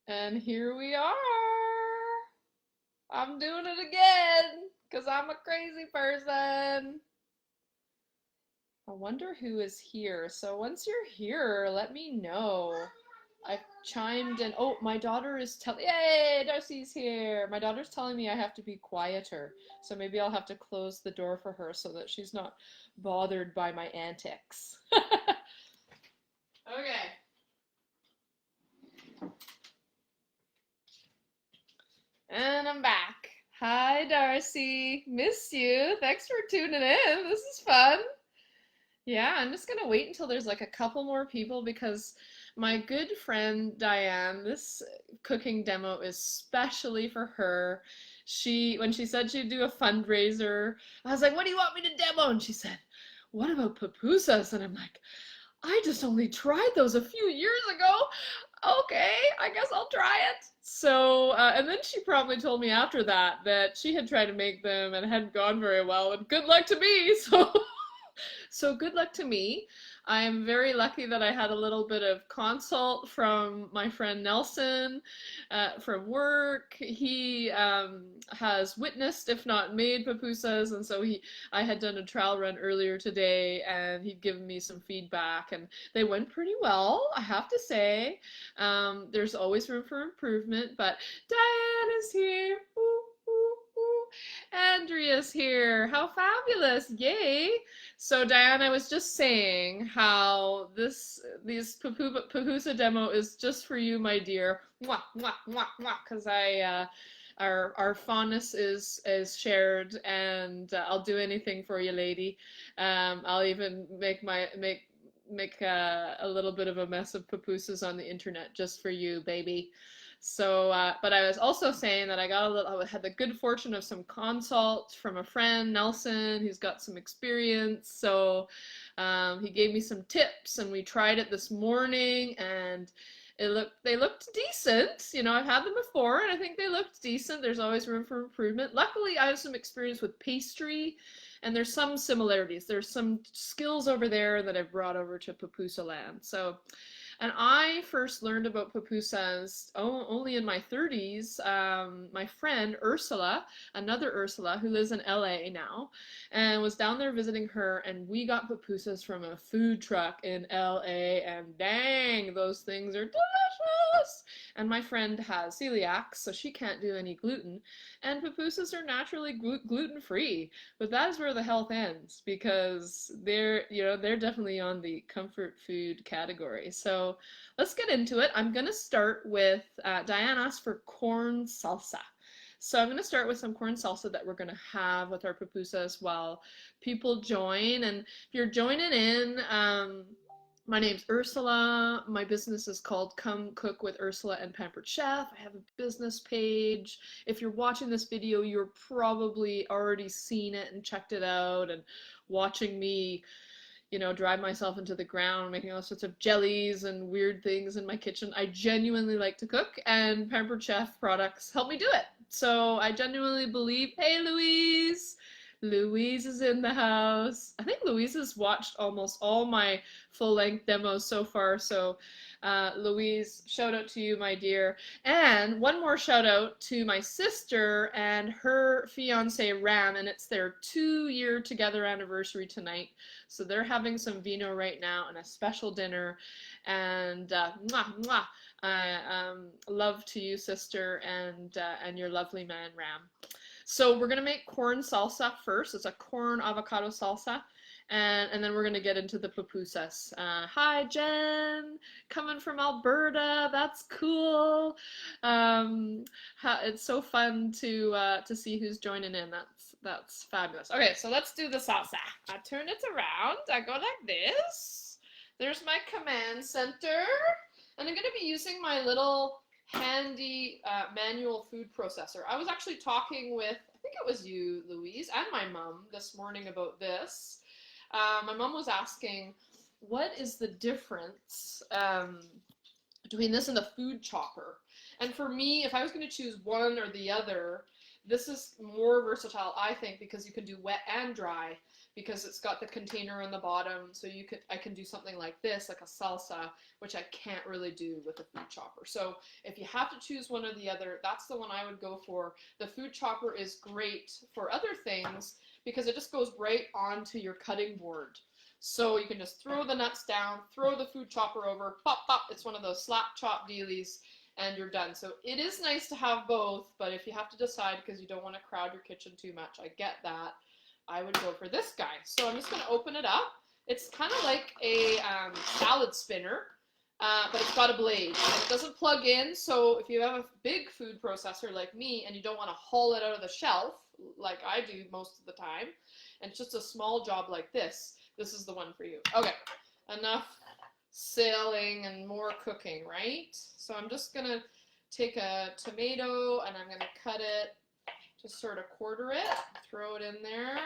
And here we are. I'm doing it again because I'm a crazy person. I wonder who is here. So once you're here, let me know. I've chimed in. Oh, my daughter is telling. Yay, Darcy's here. My daughter's telling me I have to be quieter. So maybe I'll have to close the door for her so that she's not bothered by my antics. Okay. And I'm back. Hi, Darcy. Miss you. Thanks for tuning in. This is fun. Yeah, I'm just gonna wait until there's like a couple more people because my good friend Diane, this cooking demo is specially for her. When she said she'd do a fundraiser, I was like, "What do you want me to demo?" And she said, "What about pupusas?" And I'm like, "I just only tried those a few years ago. Okay, I guess I'll try it." So, and then she probably told me after that she had tried to make them and hadn't gone very well, and good luck to me. So good luck to me. I am very lucky that I had a little bit of consult from my friend Nelson from work. He has witnessed, if not made, pupusas, and so I had done a trial run earlier today, and he'd given me some feedback, and they went pretty well, I have to say. There's always room for improvement, but Diane is here. Ooh, ooh, ooh. Andrea's here. How fabulous! Yay! So Diane, I was just saying how these pupusa demo is just for you, my dear. Mwah, mwah, mwah, mwah. Because our fondness is shared, and I'll do anything for you, lady. I'll even make a little bit of a mess of pupusas on the internet just for you, baby. So, but I was also saying that I had the good fortune of some consult from a friend, Nelson, who's got some experience. So, he gave me some tips, and we tried it this morning, and they looked decent. You know, I've had them before, and I think they looked decent. There's always room for improvement. Luckily, I have some experience with pastry, and there's some similarities. There's some skills over there that I've brought over to Pupusa land. So, and I first learned about pupusas only in my 30s. My friend Ursula, another Ursula, who lives in LA now, and was down there visiting her, and we got pupusas from a food truck in LA, and dang, those things are delicious! And my friend has celiac, so she can't do any gluten, and pupusas are naturally gluten-free. But that is where the health ends because they're definitely on the comfort food category. So let's get into it. I'm gonna start with Diane asked for corn salsa. So I'm going to start with some corn salsa that we're going to have with our pupusas while people join. And if you're joining in, my name's Ursula. My business is called Come Cook with Ursula and Pampered Chef. I have a business page. If you're watching this video, you're probably already seen it and checked it out and watching me, drive myself into the ground, making all sorts of jellies and weird things in my kitchen. I genuinely like to cook, and Pampered Chef products help me do it. So I genuinely believe, hey, Louise! Louise is in the house. I think Louise has watched almost all my full-length demos so far, so Louise, shout out to you, my dear. And one more shout out to my sister and her fiance Ram, and it's their 2-year together anniversary tonight. So they're having some vino right now and a special dinner. And mwah, mwah. Love to you, sister, and your lovely man, Ram. So we're gonna make corn salsa first. It's a corn avocado salsa. And then we're gonna get into the pupusas. Hi Jen, coming from Alberta. That's cool. It's so fun to see who's joining in. That's fabulous. Okay, so let's do the salsa. I turn it around. I go like this. There's my command center, and I'm gonna be using my little handy manual food processor. I was actually talking with, I think it was you, Louise, and my mom this morning about this. My mom was asking, what is the difference between this and the food chopper? And for me, if I was going to choose one or the other, this is more versatile, I think, because you can do wet and dry. because it's got the container on the bottom, so I can do something like this, like a salsa, which I can't really do with a food chopper. So if you have to choose one or the other, that's the one I would go for. The food chopper is great for other things because it just goes right onto your cutting board. So you can just throw the nuts down, throw the food chopper over, pop, pop. It's one of those slap chop dealies, and you're done. So it is nice to have both, but if you have to decide because you don't want to crowd your kitchen too much, I get that, I would go for this guy. So I'm just going to open it up. It's kind of like a salad spinner, but it's got a blade. And it doesn't plug in, so if you have a big food processor like me and you don't want to haul it out of the shelf, like I do most of the time, and it's just a small job like this, this is the one for you. Okay, enough sailing and more cooking, right? So I'm just going to take a tomato and I'm going to cut it, just sort of quarter it, throw it in there.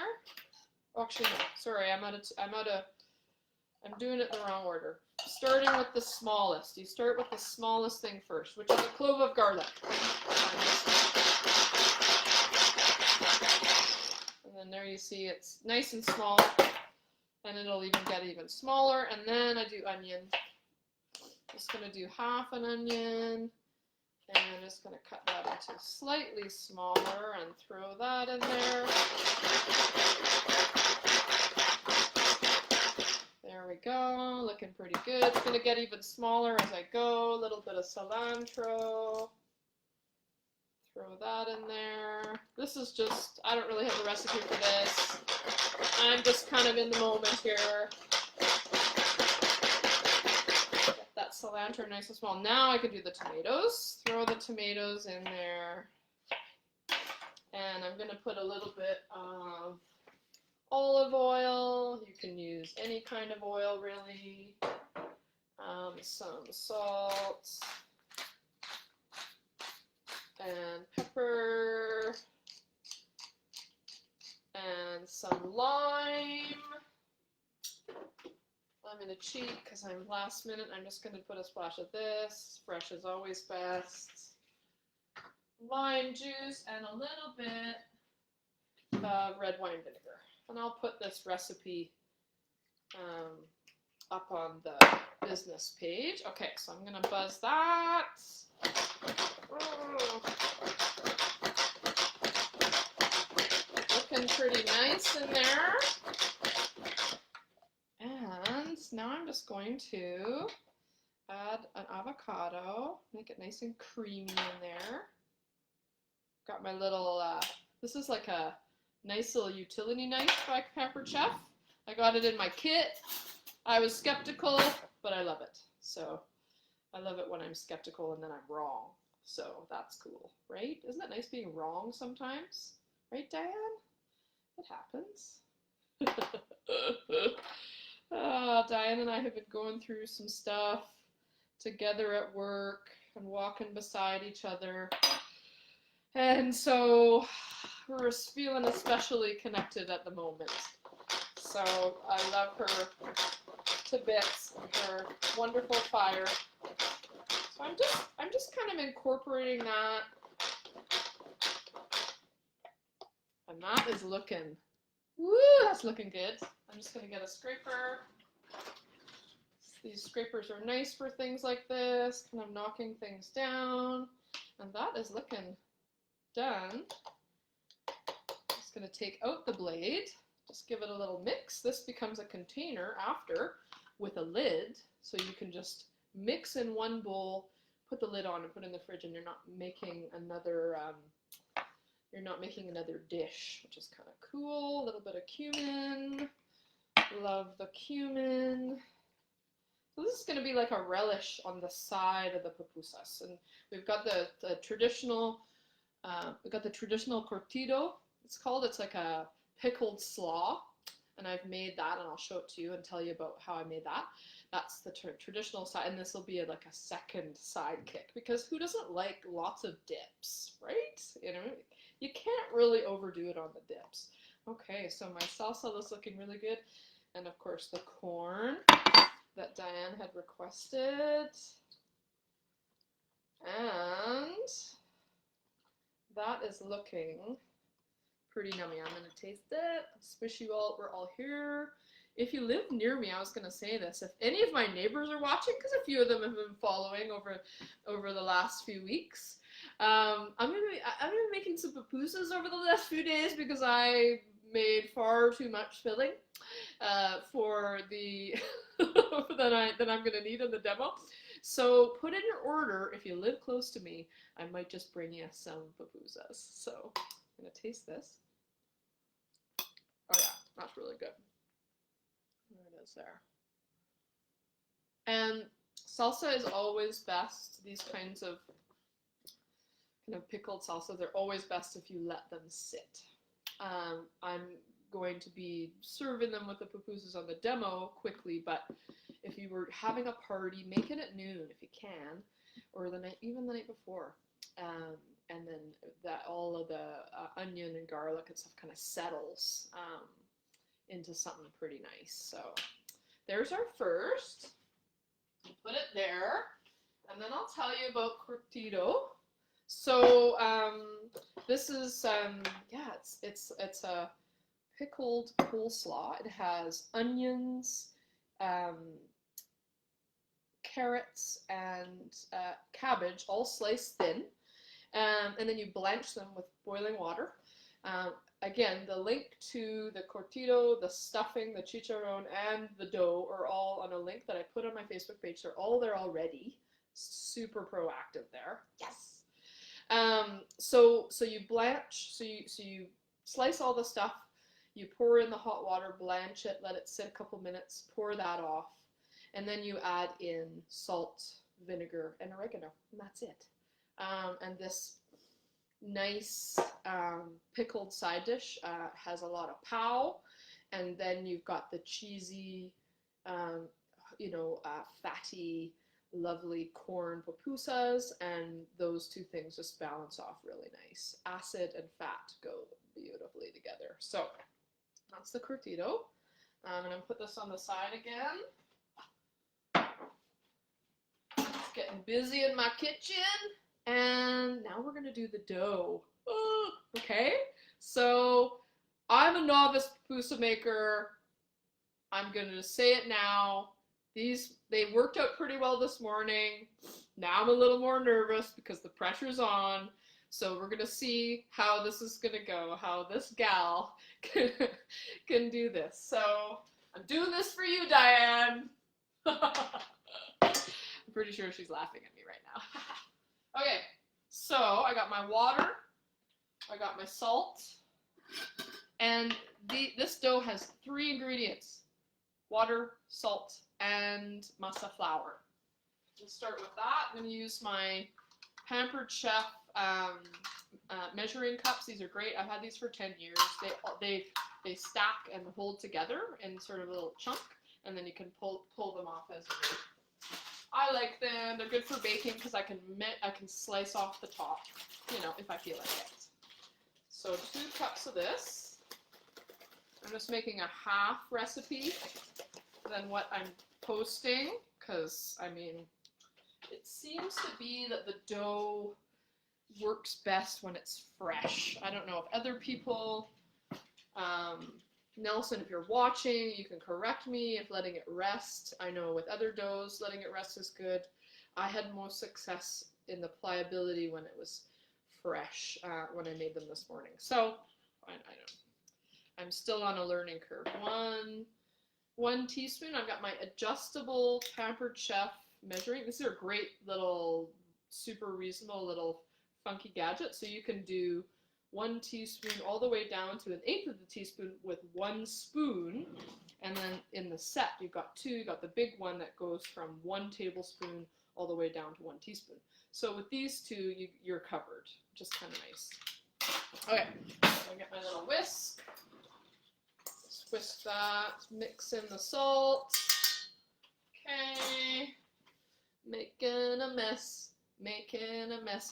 Oh, actually, no, sorry, I'm doing it in the wrong order. Starting with the smallest. You start with the smallest thing first, which is a clove of garlic. And then there you see it's nice and small, and it'll even get even smaller. And then I do onion. Just going to do half an onion, and I'm just going to cut that into slightly smaller and throw that in there. There we go, looking pretty good. It's going to get even smaller as I go. A little bit of cilantro. Throw that in there. This is just, I don't really have a recipe for this. I'm just kind of in the moment here. Get that cilantro nice and small. Now I can do the tomatoes. Throw the tomatoes in there. And I'm going to put a little bit of olive oil. You can use any kind of oil, really. Some salt. And pepper. And some lime. I'm going to cheat because I'm last minute. I'm just going to put a splash of this. Fresh is always best. Lime juice and a little bit of red wine vinegar. And I'll put this recipe up on the business page. Okay, so I'm going to buzz that. Oh. Looking pretty nice in there. And now I'm just going to add an avocado, make it nice and creamy in there. Got my little, this is like a nice little utility knife by Pampered Chef. I got it in my kit. I was skeptical, but I love it. So I love it when I'm skeptical and then I'm wrong. So that's cool, right? Isn't it nice being wrong sometimes? Right, Diane? It happens. Diane and I have been going through some stuff together at work and walking beside each other. And so we're feeling especially connected at the moment. So I love her to bits and her wonderful fire. So I'm just kind of incorporating that. And that is looking, woo, that's looking good. I'm just gonna get a scraper. These scrapers are nice for things like this, kind of knocking things down. And that is looking done. Just going to take out the blade, just give it a little mix. This becomes a container after with a lid, so you can just mix in one bowl, put the lid on and put it in the fridge, and you're not making another dish, which is kind of cool. A little bit of cumin. Love the cumin. So this is going to be like a relish on the side of the pupusas, and we've got the traditional curtido. It's called. It's like a pickled slaw, and I've made that, and I'll show it to you and tell you about how I made that. That's the traditional side, and this will be like a second sidekick because who doesn't like lots of dips, right? You know, you can't really overdo it on the dips. Okay, so my salsa is looking really good, and of course the corn that Diane had requested. And that is looking pretty yummy. I'm gonna taste it. Wish you all we're all here. If you live near me, I was gonna say this. If any of my neighbors are watching, because a few of them have been following over the last few weeks, I'm gonna be making some pupusas over the last few days because I made far too much filling for the that I'm gonna need in the demo. So put in your order if you live close to me. I might just bring you some pupusas. So I'm gonna taste this. Oh yeah, that's really good. There it is there. And salsa is always best. These kinds of pickled salsa, they're always best if you let them sit. I'm going to be serving them with the pupusas on the demo quickly, but if you were having a party, make it at noon if you can, or even the night before. And then that all of the onion and garlic and stuff kind of settles into something pretty nice. So there's our first. Put it there, and then I'll tell you about curtido. So this is yeah, it's a pickled coleslaw. It has onions, carrots, and cabbage, all sliced thin, and then you blanch them with boiling water. Again, the link to the curtido, the stuffing, the chicharron, and the dough are all on a link that I put on my Facebook page. They're all there already. Super proactive there. Yes. So you blanch. So you slice all the stuff. You pour in the hot water, blanch it, let it sit a couple minutes, pour that off, and then you add in salt, vinegar, and oregano, and that's it. And this nice pickled side dish has a lot of pau, and then you've got the cheesy, fatty, lovely corn pupusas, and those two things just balance off really nice. Acid and fat go beautifully together. So that's the curtido. I'm going to put this on the side again. It's getting busy in my kitchen. And now we're going to do the dough. Okay, so I'm a novice pupusa maker. I'm going to say it now. They worked out pretty well this morning. Now I'm a little more nervous because the pressure's on. So we're going to see how this is going to go, how this gal can do this. So I'm doing this for you, Diane. I'm pretty sure she's laughing at me right now. Okay, so I got my water, I got my salt, and this dough has 3 ingredients: water, salt, and masa flour. We'll start with that. I'm going to use my Pampered Chef measuring cups. These are great. I've had these for 10 years. They stack and hold together in sort of a little chunk, and then you can pull them off as you need. I like them. They're good for baking because I can slice off the top, if I feel like it. So 2 cups of this. I'm just making a half recipe than what I'm posting because, it seems to be that the dough works best when it's fresh. I don't know if other people, Nelson, if you're watching, you can correct me if letting it rest. I know with other doughs, letting it rest is good. I had most success in the pliability when it was fresh, when I made them this morning. So, I'm still on a learning curve. One teaspoon. I've got my adjustable Pampered Chef measuring. These are a great little, super reasonable little funky gadget. So you can do 1 teaspoon all the way down to 1/8 of the teaspoon with 1 spoon. And then in the set, you've got 2. You've got the big one that goes from 1 tablespoon all the way down to 1 teaspoon. So with these 2, you're covered, which is kind of nice. Okay, so I get my little whisk. Just whisk that, mix in the salt. Okay, making a mess.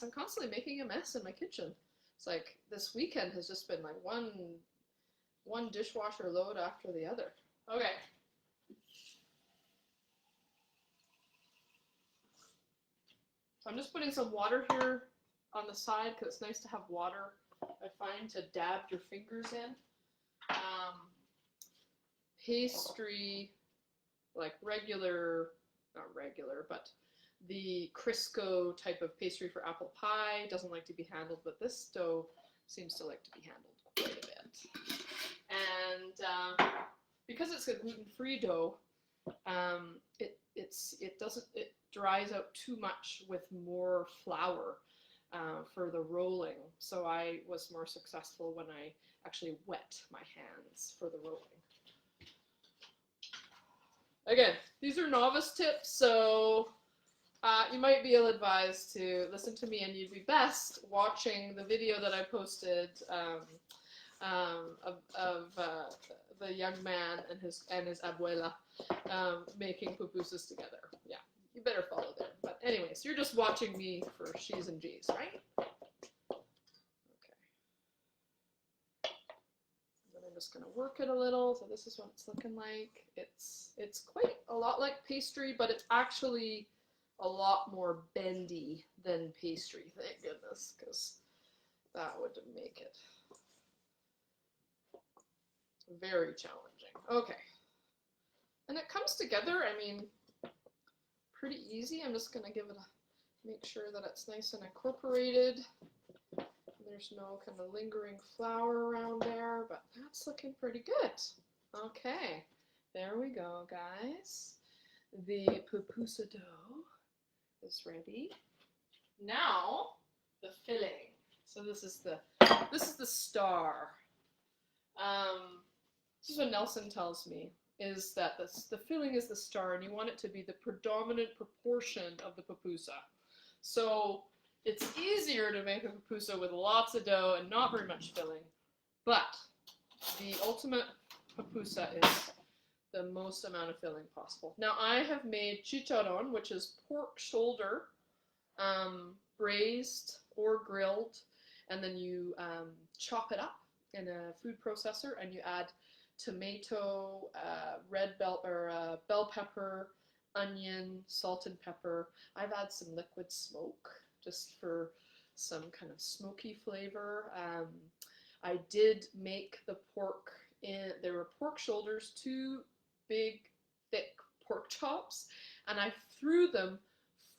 I'm constantly making a mess in my kitchen. It's like this weekend has just been like one dishwasher load after the other. Okay. So I'm just putting some water here on the side because it's nice to have water I find to dab your fingers in. Pastry, like regular, not regular, but the Crisco type of pastry for apple pie doesn't like to be handled, but this dough seems to like to be handled quite a bit. And because it's a gluten-free dough, it dries out too much with more flour for the rolling. So I was more successful when I actually wet my hands for the rolling. Again, these are novice tips, so you might be ill-advised to listen to me, and you'd be best watching the video that I posted of the young man and his abuela making pupusas together. Yeah, you better follow there. But anyways, you're just watching me for she's and G's, right? Just going to work it a little. So this is what it's looking like. It's quite a lot like pastry, but it's actually a lot more bendy than pastry. Thank goodness, because that would make it very challenging. Okay. And it comes together, I mean, pretty easy. I'm just going to give it make sure that it's nice and incorporated. There's no kind of lingering flour around there, but that's looking pretty good. Okay, there we go, guys. The pupusa dough is ready. Now, the filling. So this is the star. This is what Nelson tells me, is that the filling is the star, and you want it to be the predominant proportion of the pupusa. So it's easier to make a pupusa with lots of dough and not very much filling, but the ultimate pupusa is the most amount of filling possible. Now I have made chicharron, which is pork shoulder, braised or grilled, and then you chop it up in a food processor, and you add tomato, red bell pepper, onion, salt and pepper. I've added some liquid smoke, just for some kind of smoky flavor. I did make the pork there were pork shoulders, 2 big, thick pork chops, and I threw them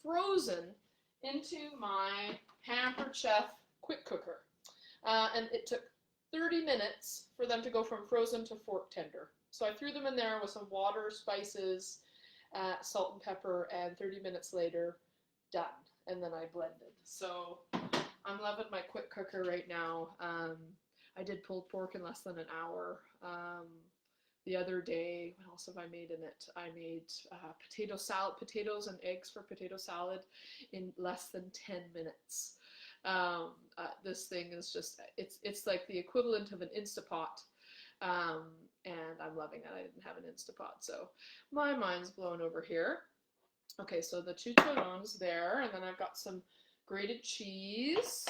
frozen into my Pampered Chef quick cooker. And it took 30 minutes for them to go from frozen to fork tender. So I threw them in there with some water, spices, salt and pepper, and 30 minutes later, done. And then I blended. So I'm loving my quick cooker right now. I did pulled pork in less than an hour. The other day, what else have I made in it? I made potato salad, potatoes and eggs for potato salad in less than 10 minutes. This thing is just, it's like the equivalent of an Instapot. And I'm loving it. I didn't have an Instapot, so my mind's blown over here. Okay, so the chicharron's there, and then I've got some grated cheese.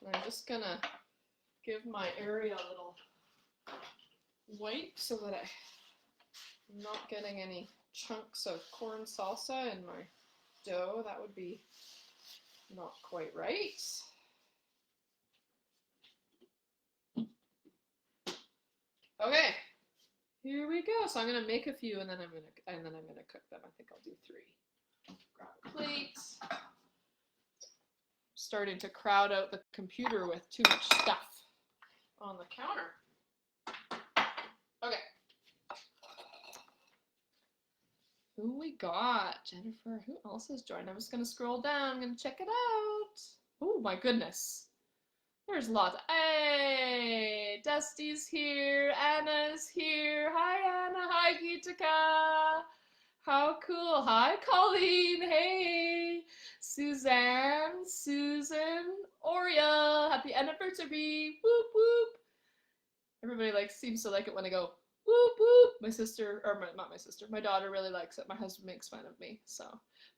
And I'm just gonna give my area a little wipe so that I'm not getting any chunks of corn salsa in my dough. That would be not quite right. Okay, here we go. So I'm gonna make a few, and then I'm gonna cook them. I think I'll do 3. Grab a plate. Starting to crowd out the computer with too much stuff on the counter. Okay. Who we got? Jennifer. Who else has joined? I'm just gonna scroll down. I'm gonna check it out. Oh my goodness. There's lots. Hey, Dusty's here. Anna's here. Hi, Anna. Hi, Geetika. How cool. Hi, Colleen. Hey. Suzanne, Susan, Oriel. Happy anniversary. Whoop, whoop. Everybody seems to like it when I go whoop, whoop. My sister, or not my sister, my daughter really likes it. My husband makes fun of me. So,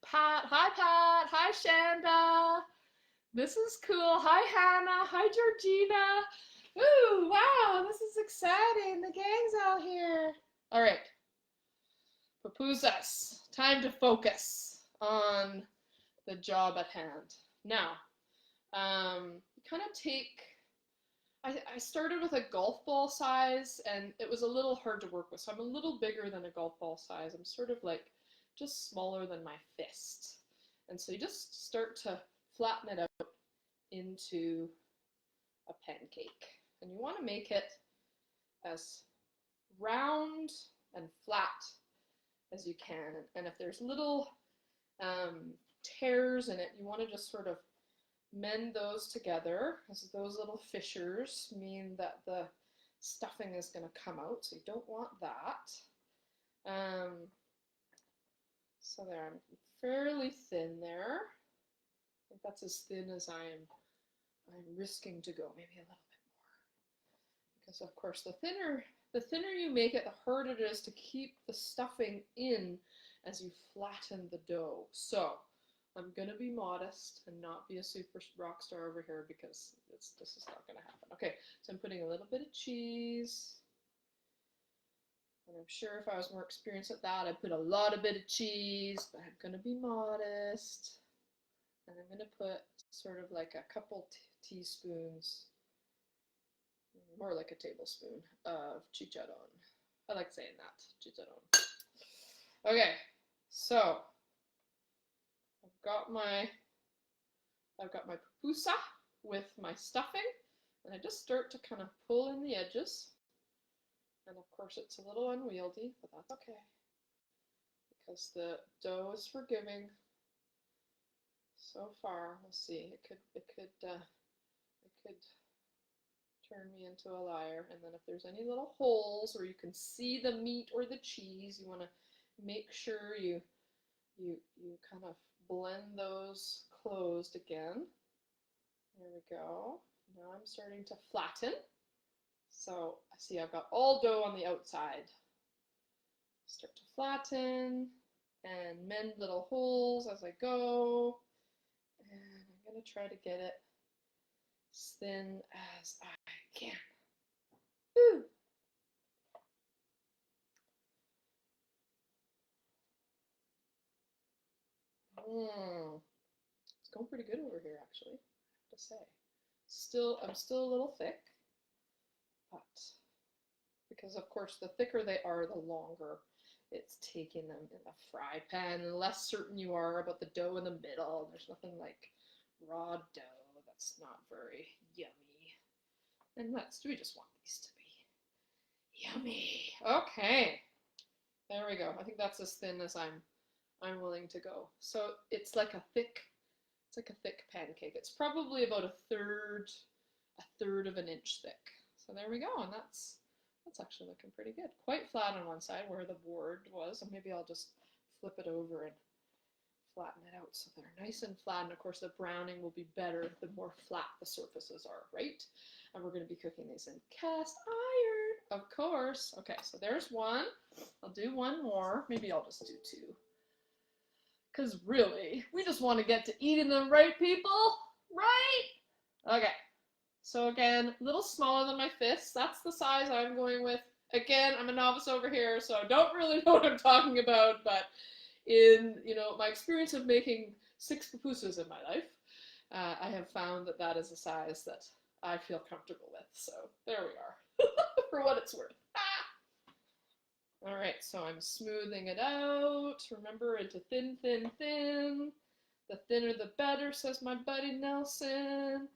Pat. Hi, Pat. Hi, Shanda. This is cool. Hi, Hannah. Hi, Georgina. Ooh, wow, this is exciting. The gang's out here. All right. Pupusas. Time to focus on the job at hand. Now, You kind of take, I started with a golf ball size and it was a little hard to work with. So I'm a little bigger than a golf ball size. I'm sort of like just smaller than my fist. And so you just start to flatten it out into a pancake. And you want to make it as round and flat as you can. And if there's little tears in it, you want to just sort of mend those together, as those little fissures mean that the stuffing is going to come out, so you don't want that. So there, I'm fairly thin there. I think that's as thin as I'm risking to go, maybe a little bit more. Because of course the thinner you make it, the harder it is to keep the stuffing in as you flatten the dough. So I'm going to be modest and not be a super rock star over here because this is not going to happen. Okay, so I'm putting a little bit of cheese. And I'm sure if I was more experienced at that, I'd put a lot of bit of cheese, but I'm going to be modest. And I'm going to put sort of like a couple teaspoons, more like a tablespoon of chicharron. I like saying that, chicharron. Okay, so I've got my pupusa with my stuffing, and I just start to kind of pull in the edges. And of course it's a little unwieldy, but that's okay, because the dough is forgiving. So far, we'll see. It could turn me into a liar. And then if there's any little holes where you can see the meat or the cheese, you want to make sure you kind of blend those closed again. There we go. Now I'm starting to flatten. So I see I've got all dough on the outside. Start to flatten and mend little holes as I go. And I'm going to try to get it as thin as I can. Woo! It's going pretty good over here, actually, I have to say. I'm still a little thick, but because of course the thicker they are, the longer it's taking them in the fry pan, and the less certain you are about the dough in the middle. There's nothing like raw dough that's not very yummy. And we just want these to be yummy. Okay, there we go. I think that's as thin as I'm willing to go. So it's like a thick pancake. It's probably about a third of an inch thick. So there we go, and that's actually looking pretty good. Quite flat on one side where the board was, and maybe I'll just flip it over and flatten it out so they're nice and flat. And of course the browning will be better the more flat the surfaces are, right? And we're going to be cooking these in cast iron, of course. Okay, so there's one. I'll do one more. Maybe I'll just do two. Because really, we just want to get to eating them, right, people? Right? Okay. So again, a little smaller than my fists. That's the size I'm going with. Again, I'm a novice over here, so I don't really know what I'm talking about, but in my experience of making 6 pupusas in my life, I have found that that is a size that I feel comfortable with. So there we are, for what it's worth. All right, so I'm smoothing it out. Remember, into thin, thin, thin. The thinner the better, says my buddy Nelson.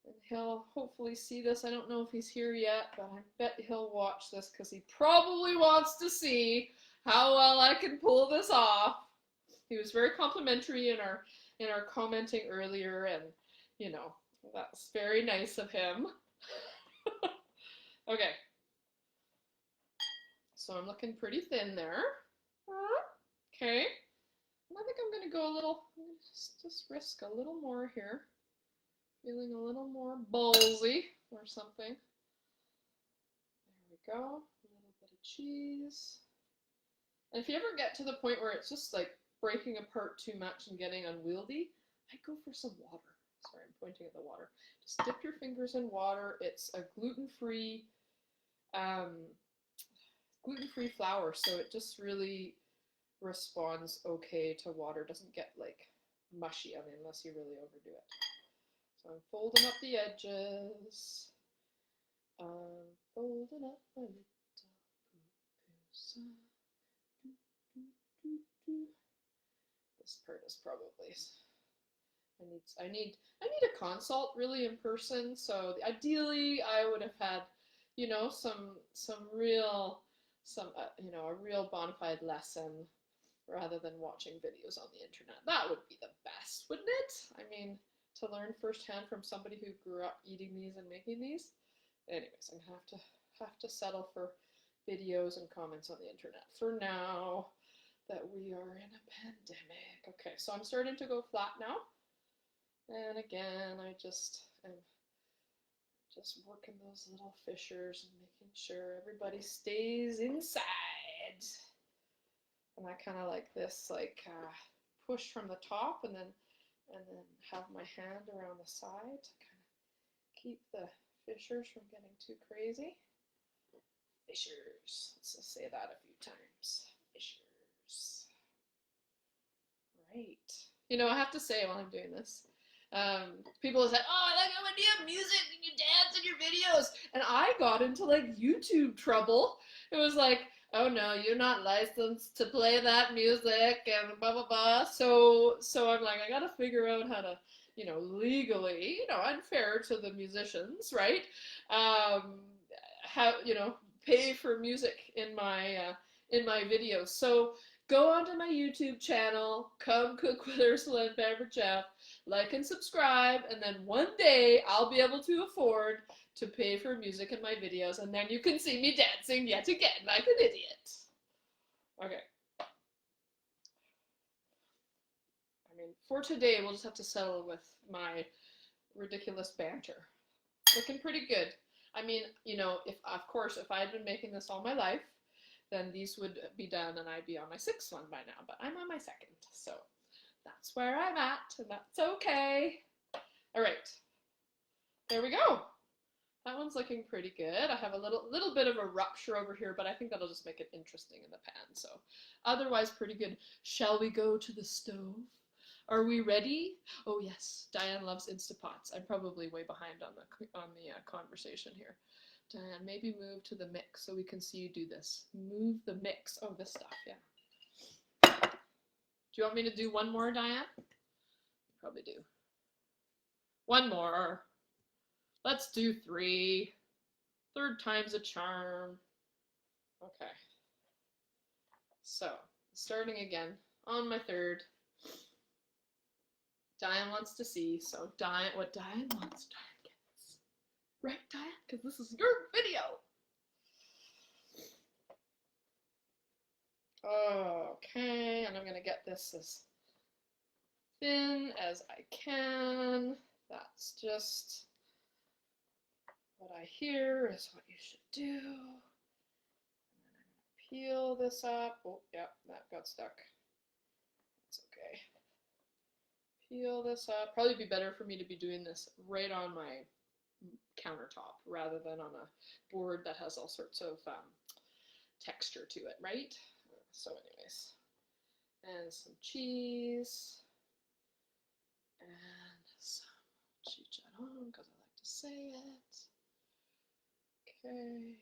And he'll hopefully see this. I don't know if he's here yet, but I bet he'll watch this because he probably wants to see how well I can pull this off. He was very complimentary in our commenting earlier, and that's very nice of him. Okay. So I'm looking pretty thin there. Okay. And I think I'm going to go a little, just risk a little more here. Feeling a little more ballsy or something. There we go. A little bit of cheese. And if you ever get to the point where it's just like breaking apart too much and getting unwieldy, I go for some water. Sorry, I'm pointing at the water. Just dip your fingers in water. It's a gluten-free flour, so it just really responds okay to water. It doesn't get like mushy on it unless you really overdo it. So I'm folding up the edges. I'm folding up my little pupusa. This part is probably, I need a consult really in person. So ideally, I would have had, you know, a real bona fide lesson rather than watching videos on the internet. That would be the best, wouldn't it? I mean, to learn firsthand from somebody who grew up eating these and making these. Anyways, I'm gonna have to settle for videos and comments on the internet for now that we are in a pandemic. Okay, so I'm starting to go flat now. And again, I just am just working those little fissures and making sure everybody stays inside. And I kind of like this, push from the top and then have my hand around the side to kind of keep the fissures from getting too crazy. Fissures. Let's just say that a few times. Fissures. Right. You know, I have to say while I'm doing this, people say, "Oh, I like it when you have music and you dance in your videos," and I got into like YouTube trouble. It was like, "Oh no, you're not licensed to play that music," and blah blah blah. So I'm like, I gotta figure out how to, you know, legally, you know, unfair to the musicians, right? How, you know, pay for music in my videos. So go onto my YouTube channel, Come Cook with Ursula and Pampered Chef, like and subscribe, and then one day I'll be able to afford to pay for music in my videos, and then you can see me dancing yet again like an idiot. Okay. I mean, for today, we'll just have to settle with my ridiculous banter. Looking pretty good. I mean, you know, if I had been making this all my life, then these would be done and I'd be on my 6th one by now, but I'm on my 2nd, so that's where I'm at, and that's okay. All right, there we go. That one's looking pretty good. I have a little bit of a rupture over here, but I think that'll just make it interesting in the pan, so otherwise pretty good. Shall we go to the stove? Are we ready? Oh yes, Diane loves Instapots. I'm probably way behind on the conversation here. Diane, maybe move to the mix so we can see you do this. Move the mix. Oh, this stuff, yeah. Do you want me to do one more, Diane? Probably do. One more. Let's do 3. 3rd time's a charm. Okay. So, starting again on my 3rd. Diane wants to see, so what Diane wants, Diane gets. Right, Diane? Because this is your video. Okay, and I'm going to get this as thin as I can. That's just what I hear is what you should do. And then I'm going to peel this up. Oh, yep, that got stuck. That's okay. Peel this up. Probably be better for me to be doing this right on my countertop rather than on a board that has all sorts of texture to it, right? So anyways, and some cheese and some chicharron because I like to say it. Okay.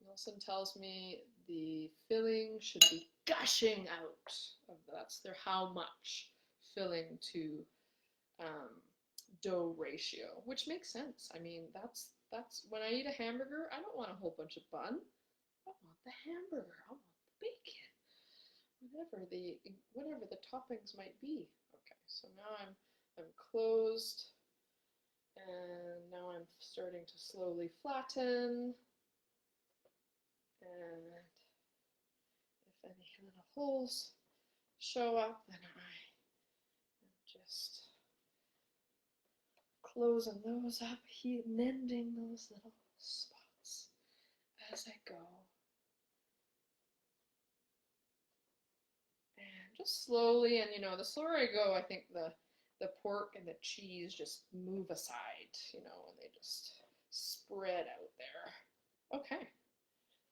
Nelson tells me the filling should be gushing out. That's how much filling to dough ratio, which makes sense. I mean, that's when I eat a hamburger, I don't want a whole bunch of bun. I want the hamburger. I want the bacon. Whatever the toppings might be. Okay, so now I'm closed, and now I'm starting to slowly flatten. And if any little holes show up, then I am just closing those up, mending those little spots as I go. And just slowly, and you know, the slower I go, I think the pork and the cheese just move aside, you know, and they just spread out there. Okay,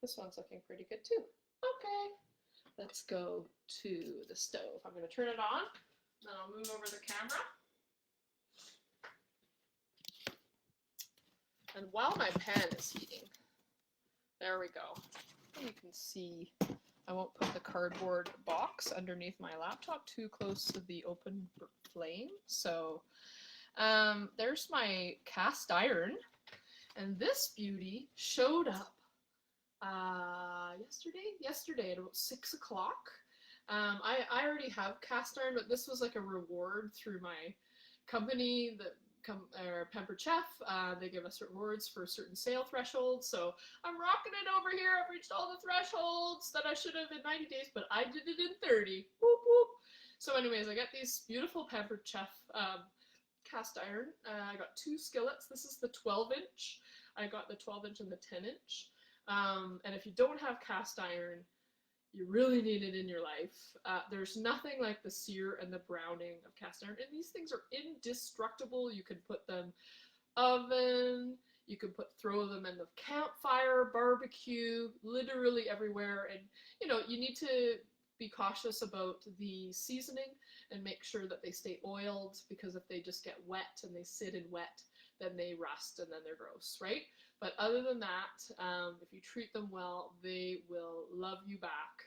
this one's looking pretty good too. Okay, let's go to the stove. I'm going to turn it on Then I'll move over the camera. And while my pan is heating, there we go. You can see I won't put the cardboard box underneath my laptop too close to the open flame. So there's my cast iron, and this beauty showed up yesterday at about 6 o'clock. I already have cast iron, but this was like a reward through my company, Pampered Chef. They give us rewards for certain sale thresholds, so I'm rocking it over here. I've reached all the thresholds that I should have in 90 days, but I did it in 30. Whoop, whoop. So anyways, I got these beautiful Pampered Chef cast iron. I got 2 skillets. This is the 12-inch. I got the 12-inch and the 10-inch. And if you don't have cast iron, you really need it in your life. There's nothing like the sear and the browning of cast iron, and these things are indestructible. You can put them oven, you can throw them in the campfire, barbecue, literally everywhere. And you know, you need to be cautious about the seasoning and make sure that they stay oiled, because if they just get wet and they sit in wet, then they rust and then they're gross, right? But other than that, if you treat them well, they will love you back.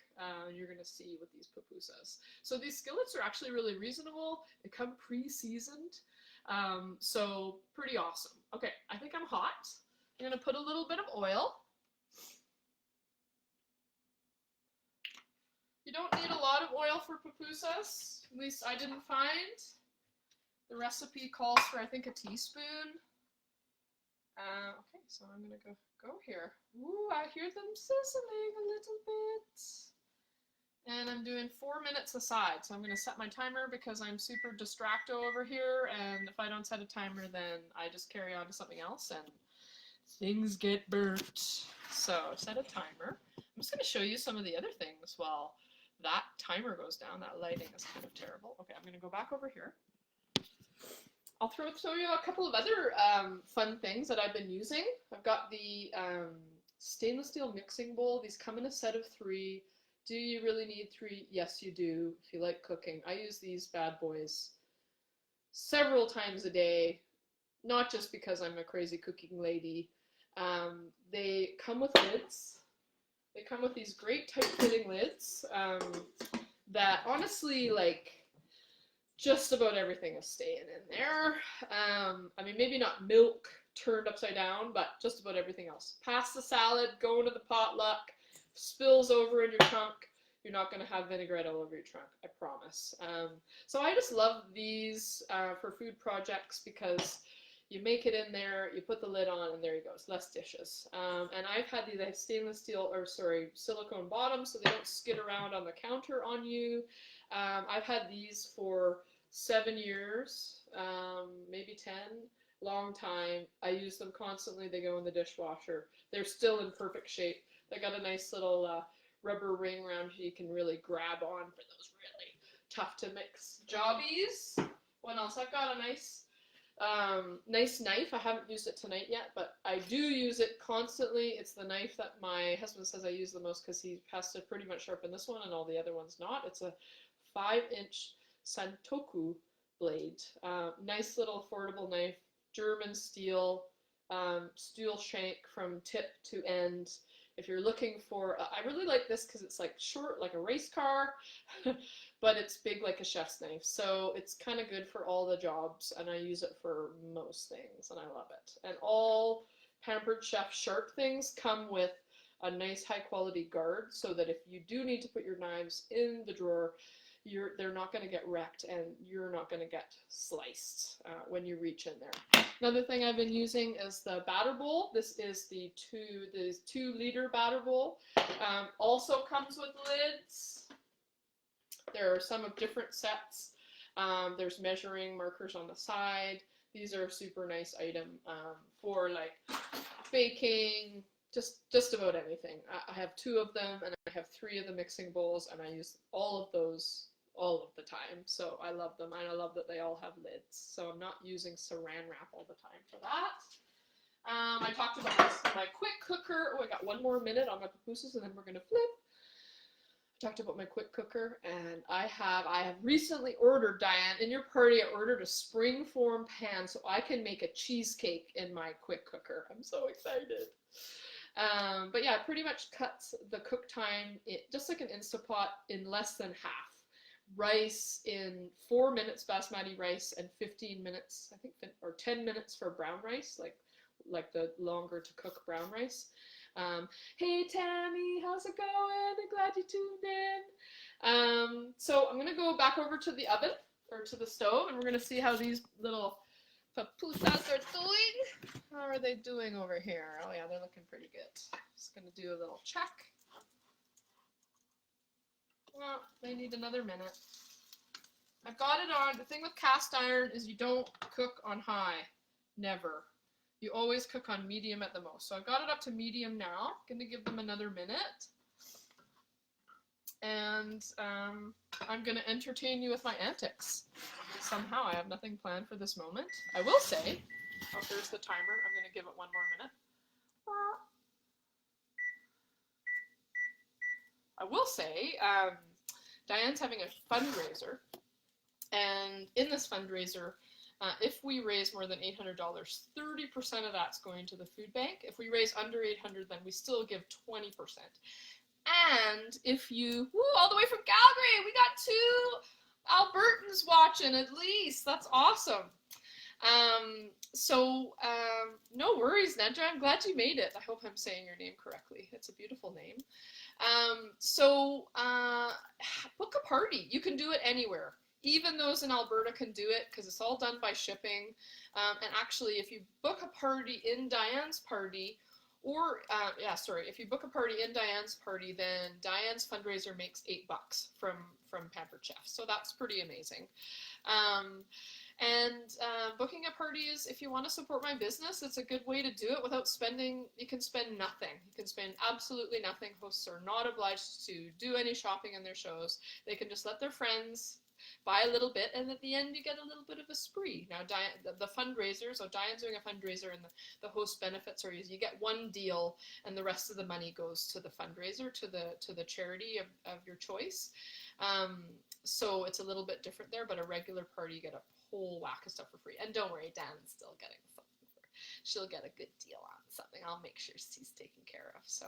You're going to see with these pupusas. So these skillets are actually really reasonable. They come pre-seasoned, so pretty awesome. Okay, I think I'm hot. I'm going to put a little bit of oil. You don't need a lot of oil for pupusas, at least I didn't find. The recipe calls for, I think, a teaspoon. Okay, so I'm gonna go here. Ooh, I hear them sizzling a little bit. And I'm doing 4 minutes aside, so I'm gonna set my timer because I'm super distracto over here, and if I don't set a timer, then I just carry on to something else and things get burnt. So set a timer. I'm just gonna show you some of the other things while that timer goes down. That lighting is kind of terrible. Okay, I'm gonna go back over here. I'll show you a couple of other fun things that I've been using. I've got the stainless steel mixing bowl. These come in a set of 3. Do you really need 3? Yes, you do, if you like cooking. I use these bad boys several times a day, not just because I'm a crazy cooking lady. They come with lids. They come with these great tight-fitting lids that honestly, like, just about everything is staying in there. I mean, maybe not milk turned upside down, but just about everything else. Pasta salad, going to the potluck, spills over in your trunk. You're not going to have vinaigrette all over your trunk, I promise. So I just love these for food projects because you make it in there, you put the lid on, and there you go. It's less dishes. And I've had these stainless steel, silicone bottoms so they don't skid around on the counter on you. I've had these for 7 years, maybe 10, long time. I use them constantly. They go in the dishwasher. They're still in perfect shape. They got a nice little rubber ring around you can really grab on for those really tough to mix jobbies. What else? I've got a nice knife. I haven't used it tonight yet, but I do use it constantly. It's the knife that my husband says I use the most because he has to pretty much sharpen this one and all the other ones not. It's a 5-inch Santoku blade. Nice little affordable knife, German steel shank from tip to end. If you're looking for, I really like this because it's like short, like a race car, but it's big like a chef's knife. So it's kind of good for all the jobs, and I use it for most things, and I love it. And all Pampered Chef sharp things come with a nice high quality guard so that if you do need to put your knives in the drawer, they're not going to get wrecked and you're not going to get sliced when you reach in there. Another thing I've been using is the batter bowl. This is the 2-liter batter bowl. Also comes with lids. There are some of different sets. There's measuring markers on the side. These are a super nice item for like baking, just about anything. I have 2 of them, and I have 3 of the mixing bowls, and I use all of those all of the time. So I love them, and I love that they all have lids. So I'm not using saran wrap all the time for that. I talked about my quick cooker. Oh, I got 1 more minute on my pupusas, and then we're gonna flip. talked about my quick cooker, and I have recently ordered, Diane, in your party, I ordered a springform pan so I can make a cheesecake in my quick cooker. I'm so excited. But yeah, it pretty much cuts the cook time, just like an Instapot, in less than half. Rice in 4 minutes, basmati rice, and 15 minutes, I think, or 10 minutes for brown rice, like the longer to cook brown rice. Hey Tammy, how's it going? I'm glad you tuned in. So I'm gonna go back over to the oven, or to the stove, and we're gonna see how these little pupusas are doing. How are they doing over here? Oh yeah, they're looking pretty good. Just gonna do a little check. Well, they need another minute. I've got it on. The thing with cast iron is you don't cook on high. Never. You always cook on medium at the most. So I've got it up to medium now. Gonna give them another minute. And I'm gonna entertain you with my antics. Somehow I have nothing planned for this moment. I will say, oh, there's the timer. I'm gonna give it one more minute. I will say, Diane's having a fundraiser, and in this fundraiser, if we raise more than $800, 30% of that's going to the food bank. If we raise under 800, then we still give 20%. And if you, all the way from Calgary, we got 2 Albertans watching at least. That's awesome. No worries, Nedra. I'm glad you made it. I hope I'm saying your name correctly. It's a beautiful name. Book a party. You can do it anywhere. Even those in Alberta can do it because it's all done by shipping. And actually, if you book a party in Diane's party, if you book a party in Diane's party, then Diane's fundraiser makes $8 from Pampered Chef. So that's pretty amazing. Booking a party is, if you want to support my business, it's a good way to do it without spending. You can spend nothing. You can spend absolutely nothing. Hosts are not obliged to do any shopping in their shows. They can just let their friends buy a little bit, and at the end you get a little bit of a spree. Now, the fundraiser, so Diane's doing a fundraiser, and the host benefits are you get one deal, and the rest of the money goes to the fundraiser, to the charity of your choice. So it's a little bit different there, but a regular party, you get a whole whack of stuff for free. And don't worry, Dan's still getting something. She'll get a good deal on something. I'll make sure she's taken care of. So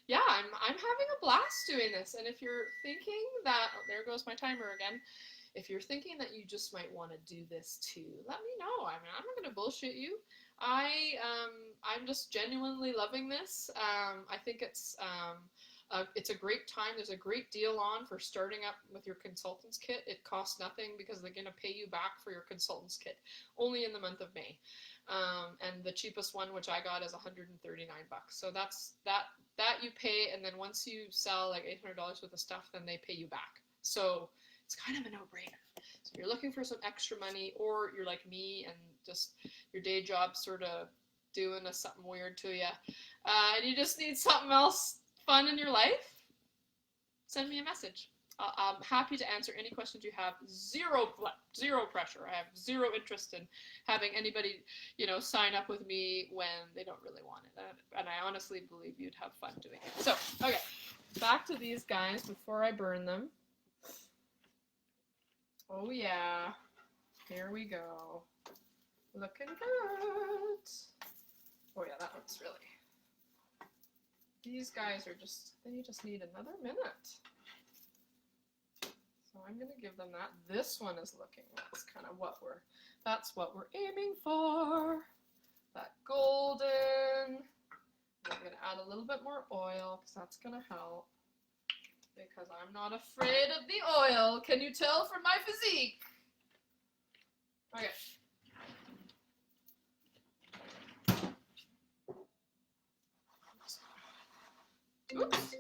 yeah, I'm having a blast doing this. And if you're thinking that, oh, there goes my timer again. If you're thinking that you just might want to do this too, let me know. I mean, I'm not going to bullshit you. I'm just genuinely loving this. I think it's a great time. There's a great deal on for starting up with your consultant's kit. It costs nothing because they're going to pay you back for your consultant's kit only in the month of May. And the cheapest one, which I got, is $139. So that's that you pay, and then once you sell like $800 worth of stuff, then they pay you back. So it's kind of a no-brainer. So if you're looking for some extra money, or you're like me and just your day job sort of doing something weird to you, and you just need something else fun in your life, send me a message. I'm happy to answer any questions you have. Zero pressure. I have zero interest in having anybody, sign up with me when they don't really want it. And I honestly believe you'd have fun doing it. So, okay, back to these guys before I burn them. Oh yeah, here we go. Looking good. Oh yeah, that looks really. These guys are they just need another minute. So I'm gonna give them that. This one is looking, that's what we're aiming for. That golden. I'm gonna add a little bit more oil because that's gonna help. Because I'm not afraid of the oil. Can you tell from my physique? Okay. Oops.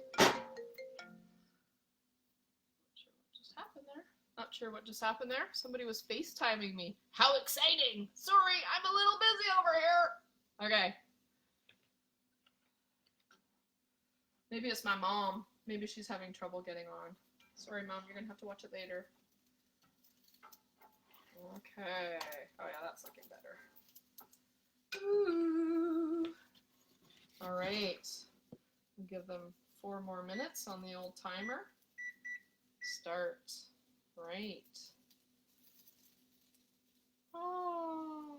Not sure what just happened there. Somebody was FaceTiming me. How exciting! Sorry, I'm a little busy over here. Okay. Maybe it's my mom. Maybe she's having trouble getting on. Sorry, Mom, you're gonna have to watch it later. Okay. Oh yeah, that's looking better. Ooh. All right. We'll give them 4 more minutes on the old timer. start. Right. Oh.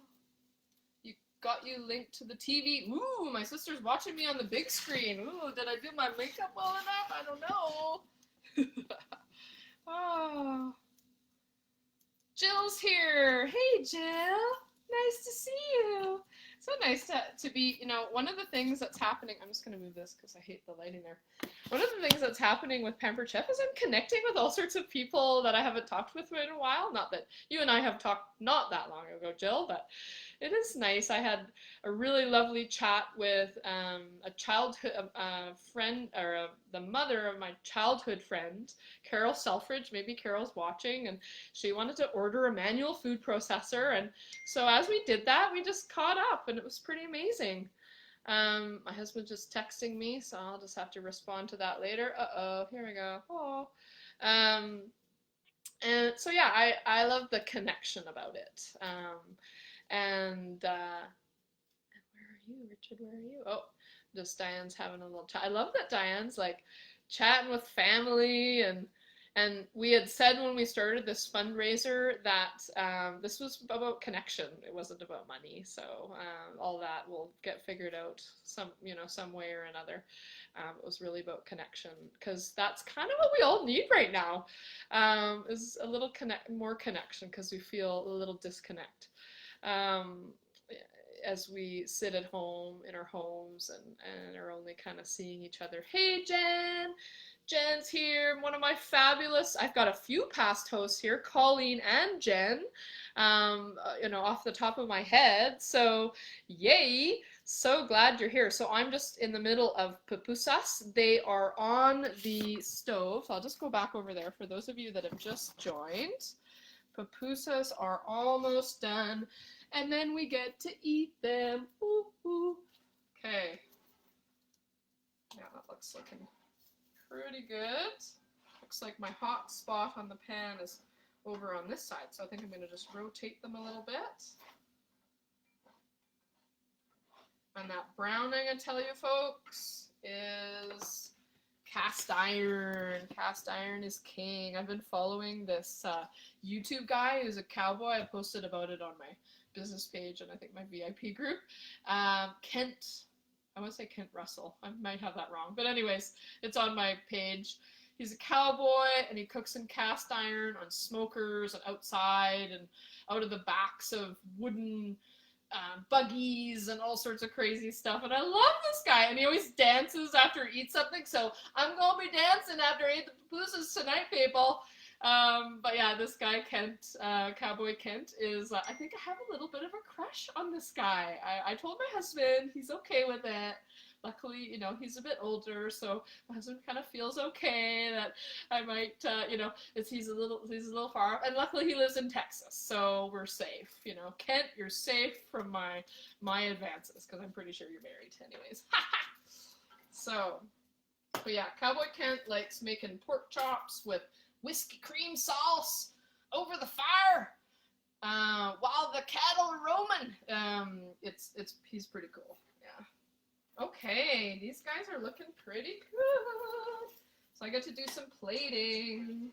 Got you linked to the TV. Ooh, my sister's watching me on the big screen. Ooh, did I do my makeup well enough? I don't know. Oh. Jill's here. Hey, Jill. Nice to see you. So nice to be, one of the things that's happening, I'm just going to move this because I hate the lighting there. One of the things that's happening with Pampered Chef is I'm connecting with all sorts of people that I haven't talked with in a while. Not that you and I have talked not that long ago, Jill, but it is nice. I had a really lovely chat with a childhood friend, or the mother of my childhood friend, Carol Selfridge. Maybe Carol's watching, and she wanted to order a manual food processor, and so as we did that, we just caught up, and it was pretty amazing. My husband's just texting me, so I'll just have to respond to that later. Uh-oh, here we go. Oh. And so yeah, I love the connection about it. And where are you, Richard? Where are you? Oh, just Diane's having a little chat. I love that Diane's like chatting with family, and we had said when we started this fundraiser that this was about connection. It wasn't about money. So all that will get figured out some way or another. It was really about connection, because that's kind of what we all need right now, is a little more connection, because we feel a little disconnect. As we sit at home in our homes and are only kind of seeing each other. Hey, Jen! Jen's here, one of my fabulous, I've got a few past hosts here, Colleen and Jen, off the top of my head, so yay, so glad you're here. So I'm just in the middle of pupusas. They are on the stove. I'll just go back over there for those of you that have just joined. Pupusas are almost done, and then we get to eat them. Ooh, ooh. Okay. Yeah, that looks looking pretty good. Looks like my hot spot on the pan is over on this side, so I think I'm going to just rotate them a little bit. And that browning, I tell you folks, is cast iron. Cast iron is king. I've been following this YouTube guy who's a cowboy. I posted about it on my business page and I think my VIP group. Kent, I want to say Kent Russell. I might have that wrong. But anyways, it's on my page. He's a cowboy and he cooks in cast iron on smokers and outside and out of the backs of wooden buggies and all sorts of crazy stuff. And I love this guy. And he always dances after he eats something. So I'm going to be dancing after I eat the pupusas tonight, people. But yeah, this guy, Kent, Cowboy Kent, is, I think I have a little bit of a crush on this guy. I told my husband, he's okay with it. Luckily, he's a bit older, so my husband kind of feels okay that I might, he's a little far off. And luckily he lives in Texas, so we're safe. Kent, you're safe from my advances, because I'm pretty sure you're married anyways. So, but yeah, Cowboy Kent likes making pork chops with whiskey cream sauce over the fire while the cattle are roaming. He's pretty cool. Yeah. Okay, these guys are looking pretty good. So I get to do some plating.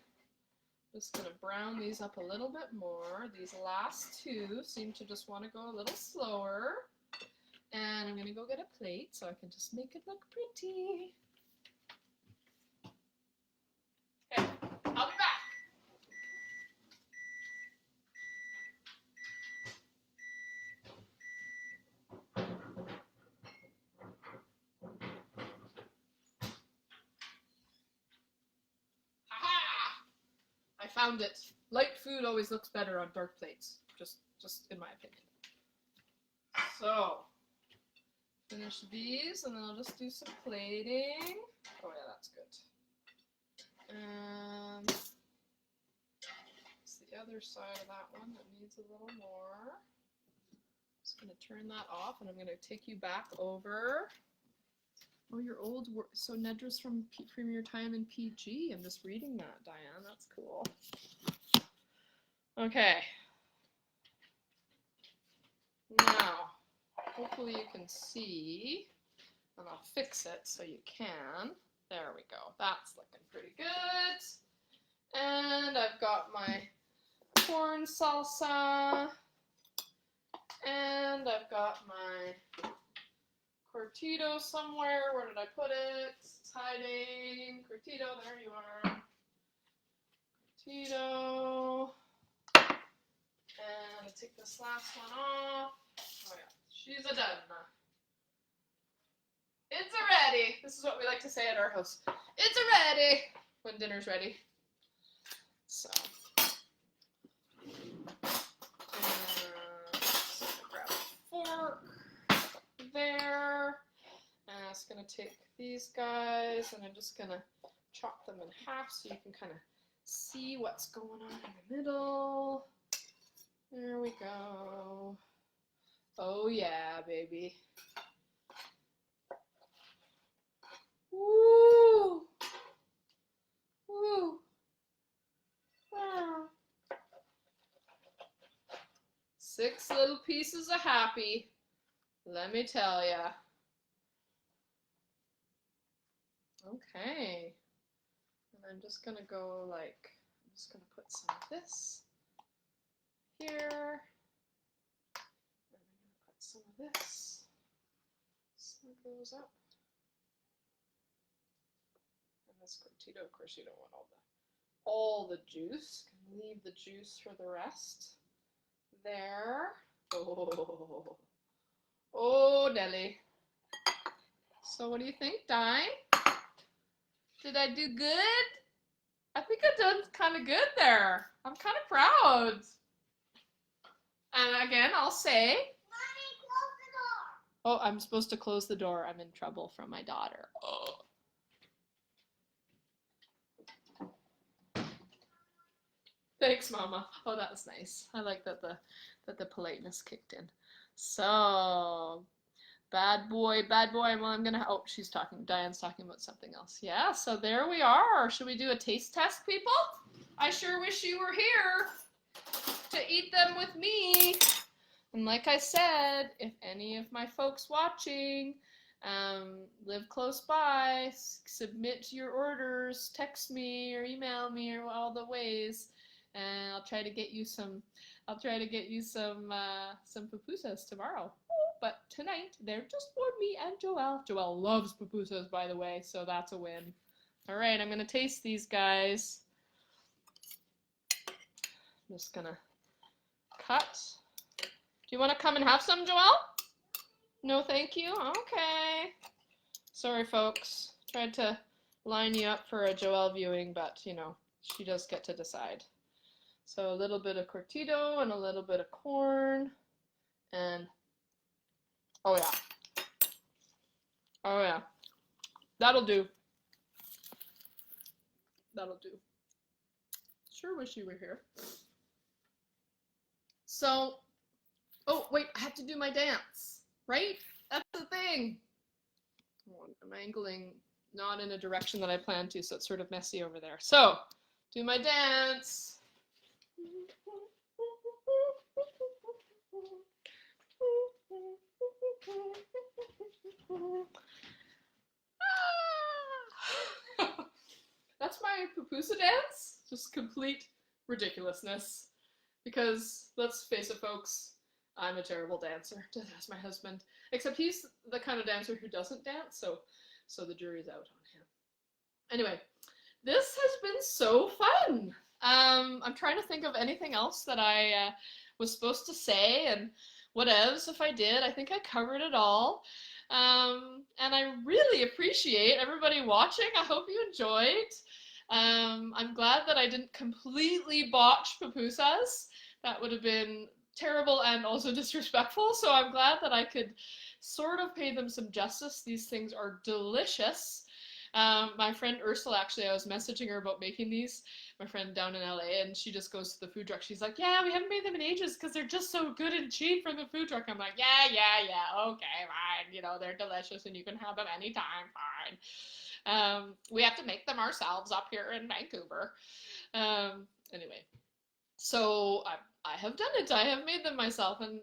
Just gonna brown these up a little bit more. These last two seem to just want to go a little slower. And I'm gonna go get a plate so I can just make it look pretty. Okay, I'll be back. Ha-ha! I found it. Light food always looks better on dark plates, just in my opinion. So, finish these, and then I'll just do some plating. Oh yeah, that's good. And it's the other side of that one that needs a little more. Just going to turn that off, and I'm going to take you back over. Oh, your old work. So Nedra's from your time in PG. I'm just reading that, Diane. That's cool. Okay. Now, hopefully you can see, and I'll fix it so you can. There we go. That's looking pretty good. And I've got my corn salsa. And I've got my cortito somewhere. Where did I put it? It's hiding. Cortito, there you are. Cortito. And I take this last one off. Oh yeah, she's a done. It's a ready. This is what we like to say at our house. It's a ready when dinner's ready. So, grab a fork there. And I'm just gonna take these guys and I'm just gonna chop them in half so you can kind of see what's going on in the middle. There we go. Oh yeah, baby. Woo! Woo! Ah. 6 little pieces of happy. Let me tell ya. Okay. And I'm just gonna go like, I'm just gonna put some of this here. And I'm gonna put some of this. Slug those up. And this cortito, of course you don't want all the juice. Can leave the juice for the rest. There. Oh. Oh, Nelly. So what do you think, Di? Did I do good? I think I done kind of good there. I'm kind of proud. And again, I'll say... Mommy, close the door. Oh, I'm supposed to close the door. I'm in trouble from my daughter. Oh. Thanks, Mama. Oh, that was nice. I like that the politeness kicked in. So, bad boy. Well, I'm gonna. Oh, she's talking. Diane's talking about something else. Yeah. So there we are. Should we do a taste test, people? I sure wish you were here to eat them with me. And like I said, if any of my folks watching live close by, submit your orders, text me or email me or all the ways. And I'll try to get you some. I'll try to get you some pupusas tomorrow. But tonight they're just for me and Joelle. Joelle loves pupusas, by the way, so that's a win. All right, I'm gonna taste these guys. I'm just gonna cut. Do you want to come and have some, Joelle? No, thank you. Okay. Sorry, folks. Tried to line you up for a Joelle viewing, but you know she does get to decide. So a little bit of cortito and a little bit of corn, and oh yeah, that'll do. That'll do. Sure wish you were here. So, oh wait, I have to do my dance, right? That's the thing. I'm angling not in a direction that I planned to, so it's sort of messy over there. So, do my dance. That's my pupusa dance. Just complete ridiculousness. Because, let's face it, folks, I'm a terrible dancer. That's my husband. Except he's the kind of dancer who doesn't dance, so the jury's out on him. Anyway, this has been so fun. I'm trying to think of anything else that I was supposed to say, and whatevs if I did. I think I covered it all. And I really appreciate everybody watching. I hope you enjoyed. I'm glad that I didn't completely botch pupusas. That would have been terrible and also disrespectful, so I'm glad that I could sort of pay them some justice. These things are delicious. My friend Ursula, actually, I was messaging her about making these, my friend down in LA, and she just goes to the food truck. She's like, yeah, we haven't made them in ages because they're just so good and cheap from the food truck. I'm like, yeah, okay, fine. You know, they're delicious and you can have them anytime, fine. We have to make them ourselves up here in Vancouver. Anyway, so I have done it. I have made them myself and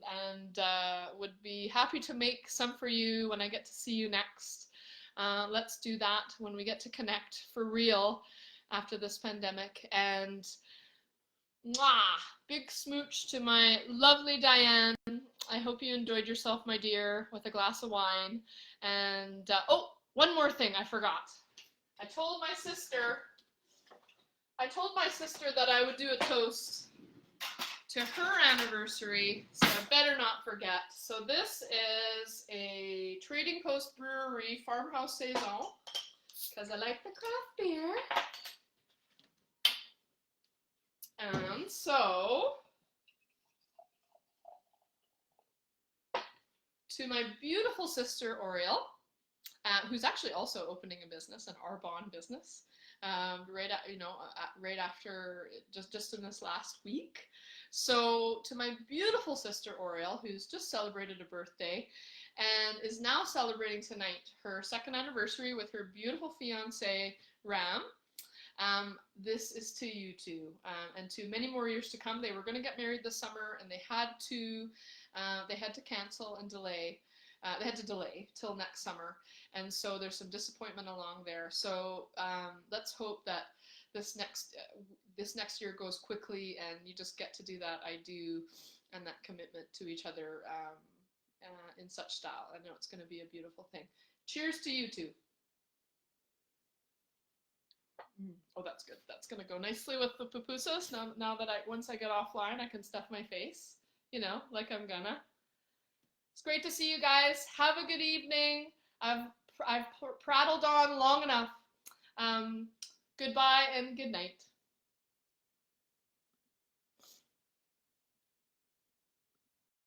would be happy to make some for you when I get to see you next. Let's do that when we get to connect for real. after this pandemic. And mwah, big smooch to my lovely Diane. I hope you enjoyed yourself, my dear, with a glass of wine. And oh, one more thing I forgot. I told my sister that I would do a toast to her anniversary, so I better not forget. So this is a Trading Post Brewery Farmhouse Saison, because I like the craft beer. And so, to my beautiful sister Oriel, who's actually also opening a business, an Arbonne business, right after just in this last week. So to my beautiful sister Oriel, who's just celebrated a birthday and is now celebrating tonight her second anniversary with her beautiful fiance Ram. This is to you two, and to many more years to come. They were going to get married this summer, and they had to cancel and delay. They had to delay till next summer, and so there's some disappointment along there. So let's hope that this next year goes quickly, and you just get to do that I do, and that commitment to each other in such style. I know it's going to be a beautiful thing. Cheers to you two. Oh, that's good. That's gonna go nicely with the pupusas. Now that once I get offline, I can stuff my face, like I'm gonna. It's great to see you guys. Have a good evening. I've prattled on long enough. Goodbye and good night.